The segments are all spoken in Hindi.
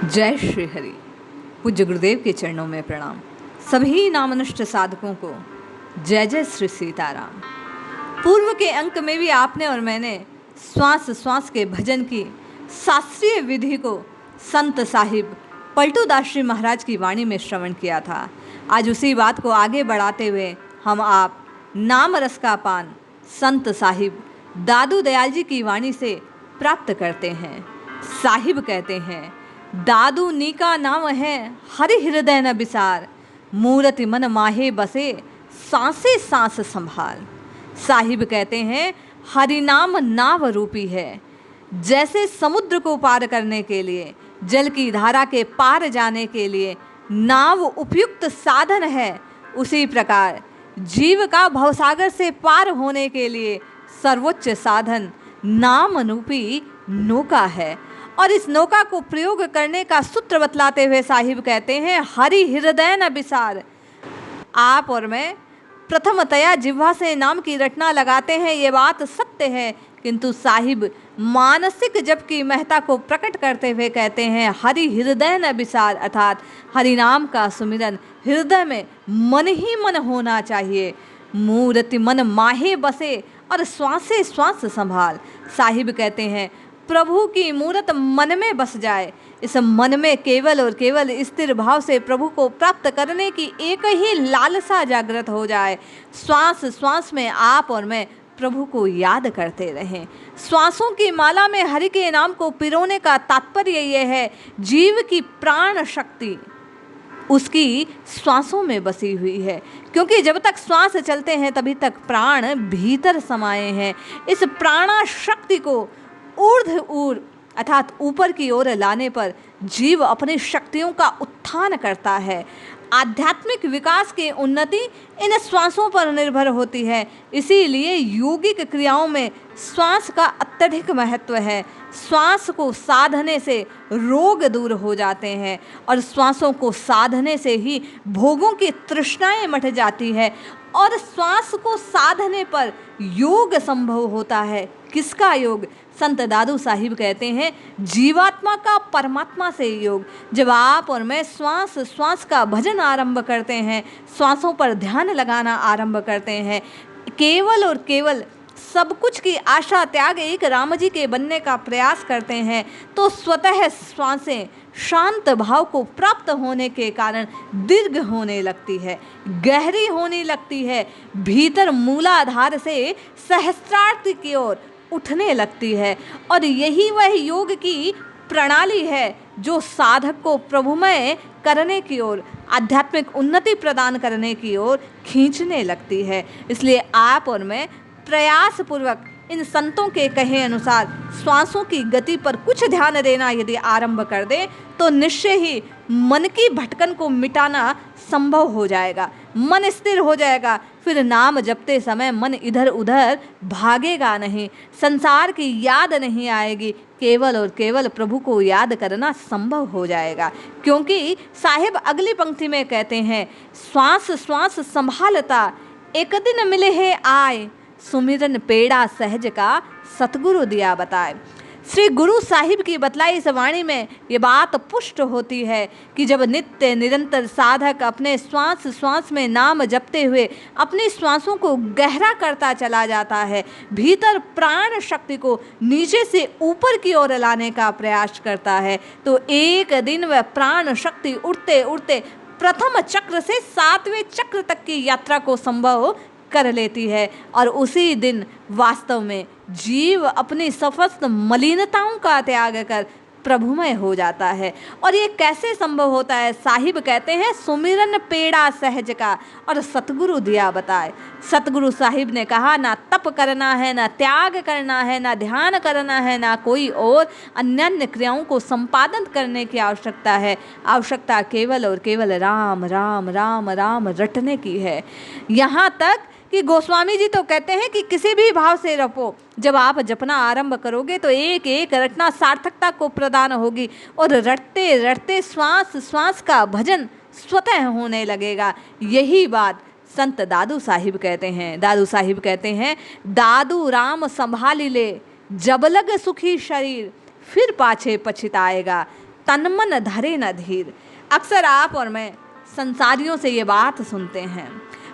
जय श्री हरि। पूज्य गुरुदेव के चरणों में प्रणाम। सभी नामनिष्ठ साधकों को जय जय श्री सीताराम। पूर्व के अंक में भी आपने और मैंने श्वास श्वास के भजन की शास्त्रीय विधि को संत साहिब पलटू दास जी महाराज की वाणी में श्रवण किया था। आज उसी बात को आगे बढ़ाते हुए हम आप नाम रस का पान संत साहिब दादू दयाल जी की वाणी से प्राप्त करते हैं। साहिब कहते हैं, दादू नीका नाम है हरि हृदय न बिसार, मूरति मन माहे बसे सांसे सांस संभाल। साहिब कहते हैं, हरि नाम नाव रूपी है। जैसे समुद्र को पार करने के लिए, जल की धारा के पार जाने के लिए नाव उपयुक्त साधन है, उसी प्रकार जीव का भवसागर से पार होने के लिए सर्वोच्च साधन नाम रूपी नौका है। और इस नौका को प्रयोग करने का सूत्र बतलाते हुए साहिब कहते हैं, हरि हृदय न बिसार। आप और मैं प्रथमतया जिह्वा से नाम की रटना लगाते हैं, ये बात सत्य है, किंतु साहिब मानसिक जप की महत्ता को प्रकट करते हुए कहते हैं, हरि हृदय न बिसार, अर्थात हरि नाम का सुमिरन हृदय में मन ही मन होना चाहिए। मूरति मन माहे बसे और श्वासे श्वास संभाल। साहिब कहते हैं, प्रभु की मूरत मन में बस जाए, इस मन में केवल और केवल स्थिर भाव से प्रभु को प्राप्त करने की एक ही लालसा जागृत हो जाए। श्वास श्वास में आप और मैं प्रभु को याद करते रहें। श्वासों की माला में हरि के नाम को पिरोने का तात्पर्य ये है, जीव की प्राण शक्ति उसकी श्वासों में बसी हुई है, क्योंकि जब तक श्वास चलते हैं तभी तक प्राण भीतर समाये हैं। इस प्राणा शक्ति को ऊर्ध्व अर्थात ऊपर की ओर लाने पर जीव अपनी शक्तियों का उत्थान करता है। आध्यात्मिक विकास की उन्नति इन श्वासों पर निर्भर होती है। इसीलिए योगिक क्रियाओं में श्वास का अत्यधिक महत्व है। श्वास को साधने से रोग दूर हो जाते हैं और श्वासों को साधने से ही भोगों की तृष्णाएं मट जाती है और श्वास को साधने पर योग संभव होता है। किसका योग? संत दादू साहिब कहते हैं, जीवात्मा का परमात्मा से योग। जब आप और मैं श्वास श्वास का भजन आरंभ करते हैं, श्वासों पर ध्यान लगाना आरंभ करते हैं, केवल और केवल सब कुछ की आशा त्याग एक राम जी के बनने का प्रयास करते हैं, तो स्वतः श्वासें शांत भाव को प्राप्त होने के कारण दीर्घ होने लगती है, गहरी होने लगती है, भीतर मूलाधार से सहस्त्रार्थ की ओर उठने लगती है। और यही वह योग की प्रणाली है जो साधक को प्रभुमय करने की ओर, आध्यात्मिक उन्नति प्रदान करने की ओर खींचने लगती है। इसलिए आप और मैं प्रयास पूर्वक इन संतों के कहे अनुसार श्वासों की गति पर कुछ ध्यान देना यदि आरंभ कर दें तो निश्चय ही मन की भटकन को मिटाना संभव हो जाएगा, मन स्थिर हो जाएगा। फिर नाम जपते समय मन इधर उधर भागेगा नहीं, संसार की याद नहीं आएगी, केवल और केवल प्रभु को याद करना संभव हो जाएगा। क्योंकि साहिब अगली पंक्ति में कहते हैं, श्वास श्वास संभालता एक दिन मिले है आए, सुमिरन पेड़ा सहज का सतगुरु दिया बताए। श्री गुरु साहिब की बतलाई इस वाणी में ये बात पुष्ट होती है कि जब नित्य निरंतर साधक अपने श्वास श्वास में नाम जपते हुए अपनी श्वासों को गहरा करता चला जाता है, भीतर प्राण शक्ति को नीचे से ऊपर की ओर लाने का प्रयास करता है, तो एक दिन वह प्राण शक्ति उड़ते उड़ते प्रथम चक्र से 7वें चक्र तक की यात्रा को संभव कर लेती है। और उसी दिन वास्तव में जीव अपनी समस्त मलिनताओं का त्याग कर प्रभुमय हो जाता है। और ये कैसे संभव होता है? साहिब कहते हैं, सुमिरन पेड़ा सहज का और सतगुरु दिया बताए। सतगुरु साहिब ने कहा, ना तप करना है, ना त्याग करना है, ना ध्यान करना है, ना कोई और अन्य क्रियाओं को संपादन करने की आवश्यकता है। आवश्यकता केवल और केवल राम राम राम राम रटने की है। यहाँ तक कि गोस्वामी जी तो कहते हैं कि किसी भी भाव से रटो, जब आप जपना आरंभ करोगे तो एक एक रटना सार्थकता को प्रदान होगी और रटते रटते श्वास श्वास का भजन स्वतः होने लगेगा। यही बात संत दादू साहिब कहते हैं। दादू साहिब कहते हैं, दादू राम संभाली ले, जब लग सुखी शरीर, फिर पाछे पछताएगा। तन मन धरे न धीर। अक्सर आप और मैं संसारियों से ये बात सुनते हैं।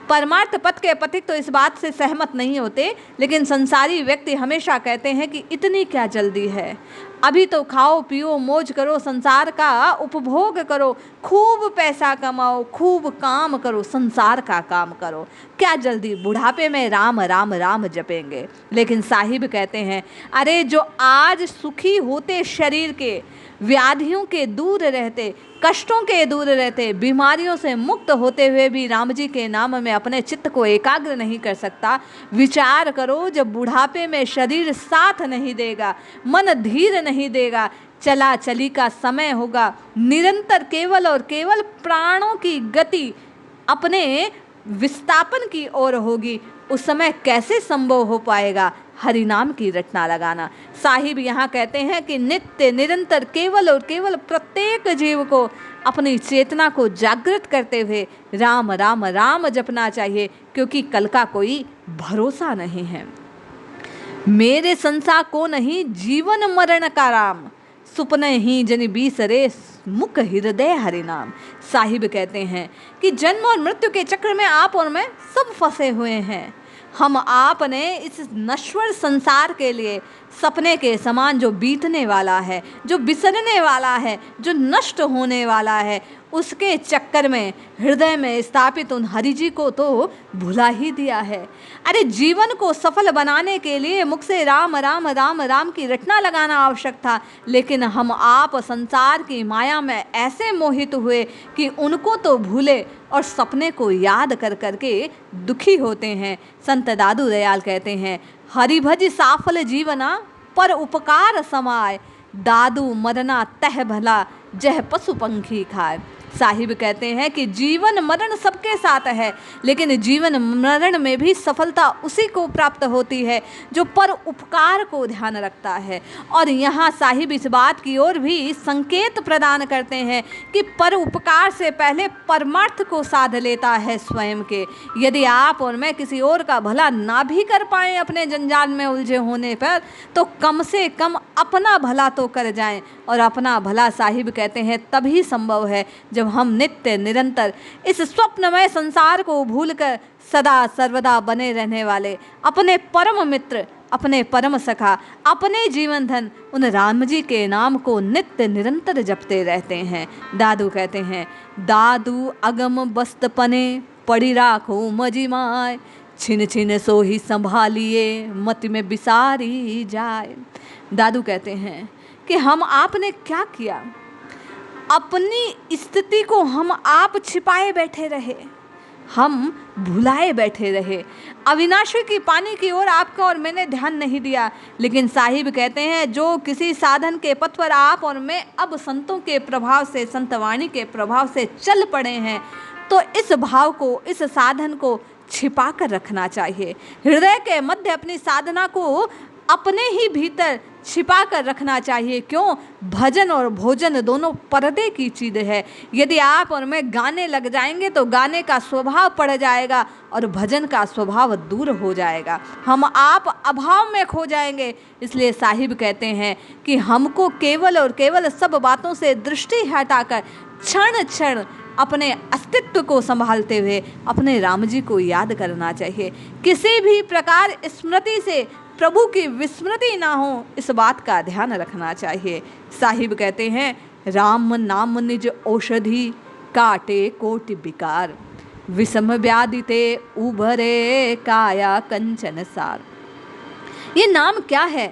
परमार्थ पथ के पथिक तो इस बात से सहमत नहीं होते, लेकिन संसारी व्यक्ति हमेशा कहते हैं कि इतनी क्या जल्दी है, अभी तो खाओ पियो मौज करो, संसार का उपभोग करो, खूब पैसा कमाओ, खूब काम करो, संसार का काम करो, क्या जल्दी, बुढ़ापे में राम राम राम जपेंगे। लेकिन साहिब कहते हैं, अरे जो आज सुखी होते शरीर के, व्याधियों के दूर रहते, कष्टों के दूर रहते, बीमारियों से मुक्त होते हुए भी राम जी के नाम में अपने चित्त को एकाग्र नहीं कर सकता, विचार करो जब बुढ़ापे में शरीर साथ नहीं देगा, मन धीर नहीं देगा, चला चली का समय होगा, निरंतर केवल और केवल प्राणों की गति अपने विस्थापन की ओर होगी, उस समय कैसे संभव हो पाएगा हरि नाम की रटना लगाना। साहिब यहाँ कहते हैं कि नित्य निरंतर केवल और केवल प्रत्येक जीव को अपनी चेतना को जागृत करते हुए राम राम राम जपना चाहिए, क्योंकि कल का कोई भरोसा नहीं है। मेरे संसार को नहीं जीवन मरण का राम, सुपने ही जन बीसरे मुख हृदय हरि नाम। साहिब कहते हैं कि जन्म और मृत्यु के चक्र में आप और मैं सब फंसे हुए हैं। हम आपने इस नश्वर संसार के लिए सपने के समान जो बीतने वाला है, जो बिसरने वाला है, जो नष्ट होने वाला है, उसके चक्कर में हृदय में स्थापित उन हरि जी को तो भुला ही दिया है। अरे जीवन को सफल बनाने के लिए मुख से राम राम राम राम की रटना लगाना आवश्यक था, लेकिन हम आप संसार की माया में ऐसे मोहित हुए कि उनको तो भूले और सपने को याद कर करके दुखी होते हैं। संत दादू दयाल कहते हैं, हरि भज साफल जीवना पर उपकार समाय, दादू मरना तह भला जह पशु पंखी खाए। साहिब कहते हैं कि जीवन मरण सबके साथ है, लेकिन जीवन मरण में भी सफलता उसी को प्राप्त होती है जो पर उपकार को ध्यान रखता है। और यहाँ साहिब इस बात की ओर भी संकेत प्रदान करते हैं कि पर उपकार से पहले परमार्थ को साध लेता है स्वयं के। यदि आप और मैं किसी और का भला ना भी कर पाएं अपने जंजाल में उलझे होने पर, तो कम से कम अपना भला तो कर जाएं। और अपना भला साहिब कहते हैं तभी संभव है जब हम नित्य निरंतर इस स्वप्नमय संसार को भूलकर सदा सर्वदा बने रहने वाले अपने परम मित्र, अपने परम सखा, अपने जीवन धन उन राम जी के नाम को नित्य निरंतर जपते रहते हैं। दादू कहते हैं, दादू अगम बस्त पने पड़ी राखो मजिमाय, छिन छिन सो ही संभालिए मति में बिसारी जाए। दादू कहते हैं कि हम आपने क्या किया, अपनी स्थिति को हम आप छिपाए बैठे रहे, हम भुलाए बैठे रहे, अविनाशी की पानी की ओर आपका और मैंने ध्यान नहीं दिया। लेकिन साहिब कहते हैं जो किसी साधन के पथ पर आप और मैं अब संतों के प्रभाव से, संतवाणी के प्रभाव से चल पड़े हैं, तो इस भाव को, इस साधन को छिपा कर रखना चाहिए। हृदय के मध्य अपनी साधना को अपने ही भीतर छिपा कर रखना चाहिए। क्यों? भजन और भोजन दोनों पर्दे की चीज़ है। यदि आप और मैं गाने लग जाएंगे तो गाने का स्वभाव पड़ जाएगा और भजन का स्वभाव दूर हो जाएगा, हम आप अभाव में खो जाएंगे। इसलिए साहिब कहते हैं कि हमको केवल और केवल सब बातों से दृष्टि हटाकर क्षण क्षण अपने अस्तित्व को संभालते हुए अपने राम जी को याद करना चाहिए। किसी भी प्रकार स्मृति से प्रभु की विस्मृति ना हो, इस बात का ध्यान रखना चाहिए। साहिब कहते हैं, राम नाम निज औषधि काटे कोटि विकार, विषम व्याधि ते उभरे काया कंचन सार। ये नाम क्या है?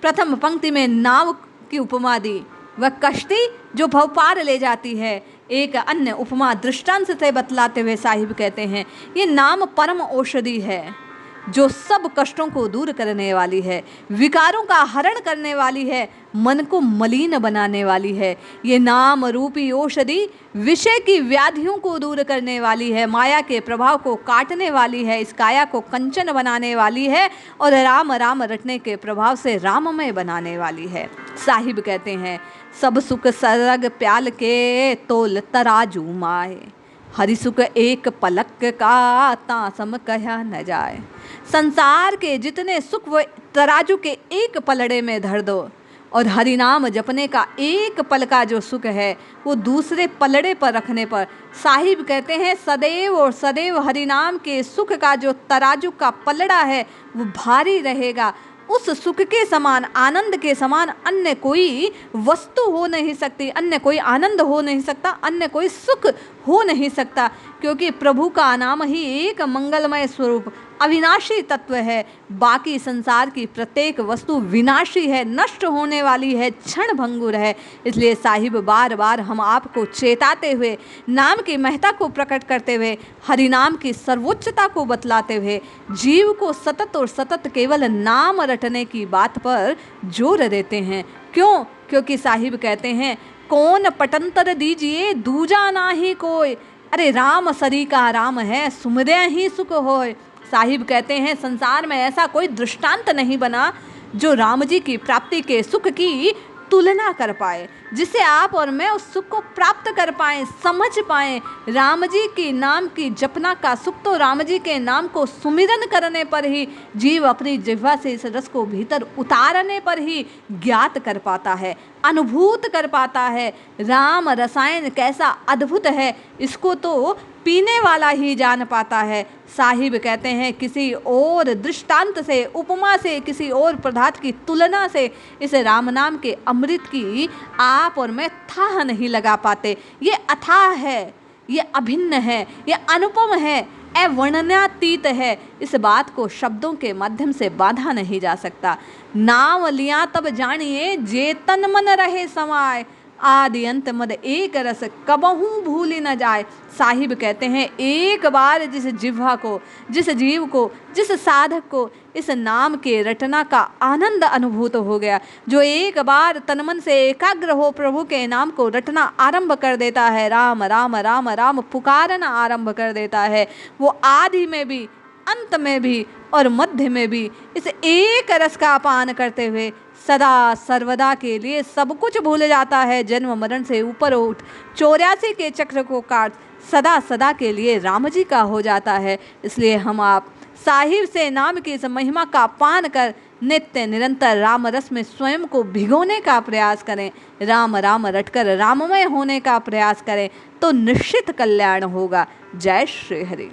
प्रथम पंक्ति में नाव की उपमा दी, वह कश्ती जो भव पार ले जाती है। एक अन्य उपमा दृष्टांत से बतलाते हुए साहिब कहते हैं, ये नाम परम औषधि है जो सब कष्टों को दूर करने वाली है, विकारों का हरण करने वाली है, मन को मलिन बनाने वाली है। ये नाम रूपी औषधि विषय की व्याधियों को दूर करने वाली है, माया के प्रभाव को काटने वाली है, इस काया को कंचन बनाने वाली है और राम राम रटने के प्रभाव से राममय बनाने वाली है। साहिब कहते हैं, सब सुख सरग प्याल के तोल तराजू माए, हरि सुख एक पलक का तासम कहा न जाए। संसार के जितने सुख वो तराजू के एक पलड़े में धर दो, और हरि नाम जपने का एक पल का जो सुख है वो दूसरे पलड़े पर रखने पर, साहिब कहते हैं सदैव और सदैव हरि नाम के सुख का जो तराजू का पलड़ा है वो भारी रहेगा। उस सुख के समान, आनंद के समान अन्य कोई वस्तु हो नहीं सकती, अन्य कोई आनंद हो नहीं सकता, अन्य कोई सुख हो नहीं सकता, क्योंकि प्रभु का नाम ही एक मंगलमय स्वरूप अविनाशी तत्व है। बाकी संसार की प्रत्येक वस्तु विनाशी है, नष्ट होने वाली है, क्षण भंगुर है। इसलिए साहिब बार बार हम आपको चेताते हुए, नाम की महत्ता को प्रकट करते हुए, हरि नाम की सर्वोच्चता को बतलाते हुए जीव को सतत और सतत केवल नाम रटने की बात पर जोर देते हैं। क्यों? क्योंकि साहिब कहते हैं कौन पटंतर दीजिए दूजा ना ही कोई, अरे राम सरी का राम है सुमदे ही सुख होय। साहिब कहते हैं संसार में ऐसा कोई दृष्टांत नहीं बना जो राम जी की प्राप्ति के सुख की तुलना कर पाए, जिससे आप और मैं उस सुख को प्राप्त कर पाएं, समझ पाएं। राम जी के नाम की जपना का सुख तो राम जी के नाम को सुमिरन करने पर ही, जीव अपनी जिह्वा से इस रस को भीतर उतारने पर ही ज्ञात कर पाता है, अनुभूत कर पाता है। राम रसायन कैसा अद्भुत है इसको तो पीने वाला ही जान पाता है। साहिब कहते हैं किसी और दृष्टांत से, उपमा से, किसी और पदार्थ की तुलना से इस राम नाम के अमृत की आप और मैं थाह नहीं लगा पाते। ये अथाह है, ये अभिन्न है, ये अनुपम है, अवर्णनातीत है। इस बात को शब्दों के माध्यम से बांधा नहीं जा सकता। नाम लिया तब जानिए जे तन मन रहे समाय, आदि अंत मद एक रस कबहू भूल न जाए। साहिब कहते हैं एक बार जिस जिह्वा को, जिस जीव को, जिस साधक को इस नाम के रटना का आनंद अनुभूत हो गया, जो एक बार तनमन से एकाग्र हो प्रभु के नाम को रटना आरंभ कर देता है, राम राम राम राम पुकारना आरंभ कर देता है, वो आदि में भी, अंत में भी और मध्य में भी इस एक रस का पान करते हुए सदा सर्वदा के लिए सब कुछ भूल जाता है। जन्म मरण से ऊपर उठ 84 के चक्र को काट सदा सदा के लिए राम जी का हो जाता है। इसलिए हम आप साहिब से नाम की इस महिमा का पान कर नित्य निरंतर राम रस में स्वयं को भिगोने का प्रयास करें, राम राम रटकर राममय होने का प्रयास करें, तो निश्चित कल्याण होगा। जय श्री हरि।